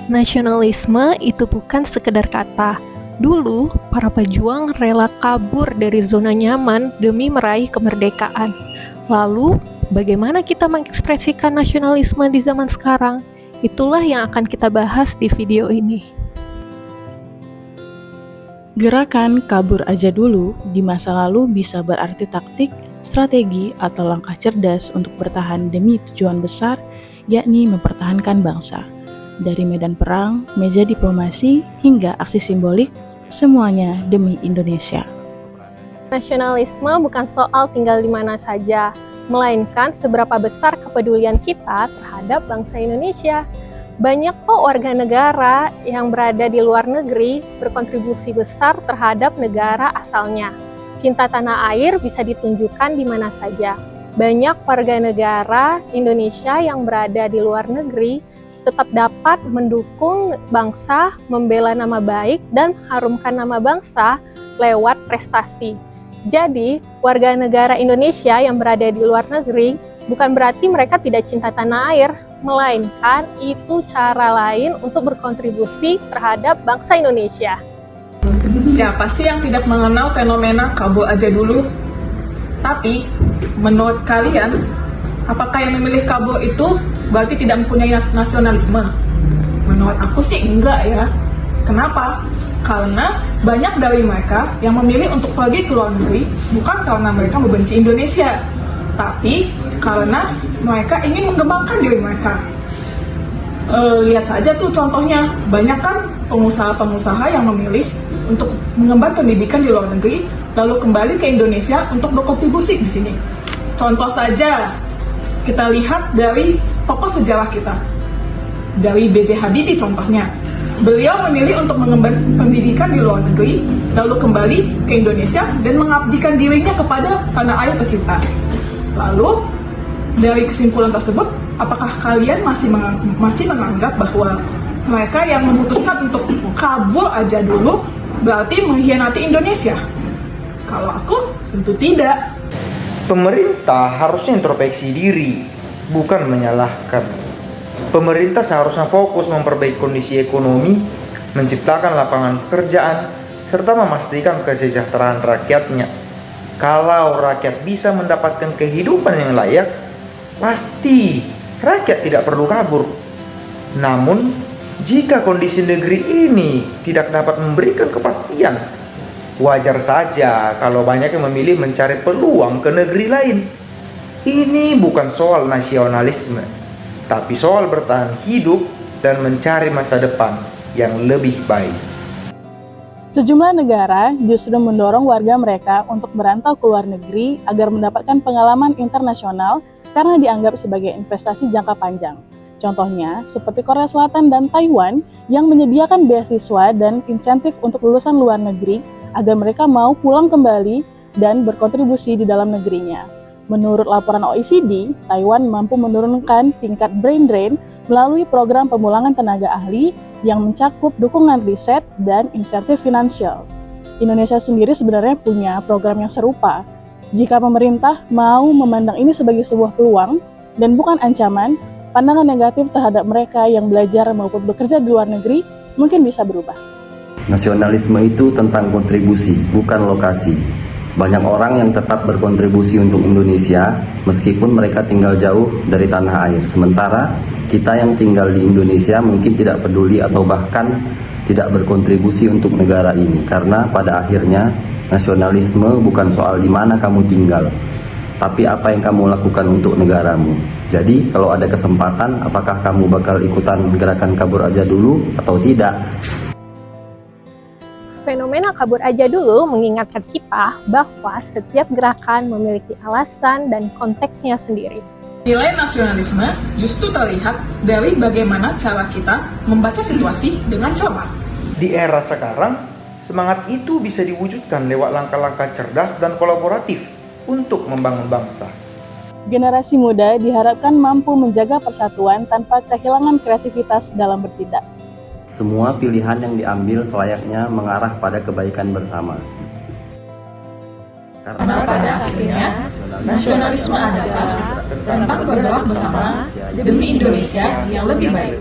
Nasionalisme itu bukan sekedar kata. Dulu, para pejuang rela kabur dari zona nyaman demi meraih kemerdekaan. Lalu, bagaimana kita mengekspresikan nasionalisme di zaman sekarang? Itulah yang akan kita bahas di video ini. Gerakan kabur aja dulu di masa lalu bisa berarti taktik, strategi, atau langkah cerdas untuk bertahan demi tujuan besar, yakni mempertahankan bangsa. Dari medan perang, meja diplomasi, hingga aksi simbolik, semuanya demi Indonesia. Nasionalisme bukan soal tinggal di mana saja, melainkan seberapa besar kepedulian kita terhadap bangsa Indonesia. Banyak kok warga negara yang berada di luar negeri berkontribusi besar terhadap negara asalnya. Cinta tanah air bisa ditunjukkan di mana saja. Banyak warga negara Indonesia yang berada di luar negeri tetap dapat mendukung bangsa, membela nama baik, dan mengharumkan nama bangsa lewat prestasi. Jadi, warga negara Indonesia yang berada di luar negeri bukan berarti mereka tidak cinta tanah air, melainkan itu cara lain untuk berkontribusi terhadap bangsa Indonesia. Siapa sih yang tidak mengenal fenomena kabur aja dulu? Tapi, menurut kalian, apakah yang memilih kabur itu berarti tidak mempunyai nasionalisme? Menurut aku sih enggak ya. Kenapa? Karena banyak dari mereka yang memilih untuk pergi ke luar negeri bukan karena mereka membenci Indonesia, tapi karena mereka ingin mengembangkan diri mereka. Lihat saja tuh contohnya, banyak kan pengusaha-pengusaha yang memilih untuk mengemban pendidikan di luar negeri, lalu kembali ke Indonesia untuk berkontribusi di sini. Contoh saja, kita lihat dari tokoh sejarah kita, dari B.J. Habibie contohnya. Beliau memilih untuk mengemban pendidikan di luar negeri, lalu kembali ke Indonesia dan mengabdikan dirinya kepada tanah air tercinta. Lalu, dari kesimpulan tersebut, apakah kalian masih menganggap bahwa mereka yang memutuskan untuk kabur aja dulu berarti mengkhianati Indonesia? Kalau aku, tentu tidak. Pemerintah harusnya introspeksi diri, bukan menyalahkan. Pemerintah seharusnya fokus memperbaiki kondisi ekonomi, menciptakan lapangan pekerjaan, serta memastikan kesejahteraan rakyatnya. Kalau rakyat bisa mendapatkan kehidupan yang layak, pasti rakyat tidak perlu kabur. Namun, jika kondisi negeri ini tidak dapat memberikan kepastian, wajar saja kalau banyak yang memilih mencari peluang ke negeri lain. Ini bukan soal nasionalisme, tapi soal bertahan hidup dan mencari masa depan yang lebih baik. Sejumlah negara justru mendorong warga mereka untuk merantau ke luar negeri agar mendapatkan pengalaman internasional karena dianggap sebagai investasi jangka panjang. Contohnya, seperti Korea Selatan dan Taiwan yang menyediakan beasiswa dan insentif untuk lulusan luar negeri agar mereka mau pulang kembali dan berkontribusi di dalam negerinya. Menurut laporan OECD, Taiwan mampu menurunkan tingkat brain drain melalui program pemulangan tenaga ahli yang mencakup dukungan riset dan insentif finansial. Indonesia sendiri sebenarnya punya program yang serupa. Jika pemerintah mau memandang ini sebagai sebuah peluang dan bukan ancaman, pandangan negatif terhadap mereka yang belajar maupun bekerja di luar negeri mungkin bisa berubah. Nasionalisme itu tentang kontribusi, bukan lokasi. Banyak orang yang tetap berkontribusi untuk Indonesia meskipun mereka tinggal jauh dari tanah air. Sementara kita yang tinggal di Indonesia mungkin tidak peduli atau bahkan tidak berkontribusi untuk negara ini. Karena pada akhirnya nasionalisme bukan soal di mana kamu tinggal, tapi apa yang kamu lakukan untuk negaramu. Jadi kalau ada kesempatan, apakah kamu bakal ikutan gerakan kabur aja dulu atau tidak? Fenomena kabur aja dulu mengingatkan kita bahwa setiap gerakan memiliki alasan dan konteksnya sendiri. Nilai nasionalisme justru terlihat dari bagaimana cara kita membaca situasi dengan cermat. Di era sekarang, semangat itu bisa diwujudkan lewat langkah-langkah cerdas dan kolaboratif untuk membangun bangsa. Generasi muda diharapkan mampu menjaga persatuan tanpa kehilangan kreativitas dalam bertindak. Semua pilihan yang diambil selayaknya mengarah pada kebaikan bersama. Karena pada akhirnya, nasionalisme adalah tentang bergerak bersama demi Indonesia yang lebih baik.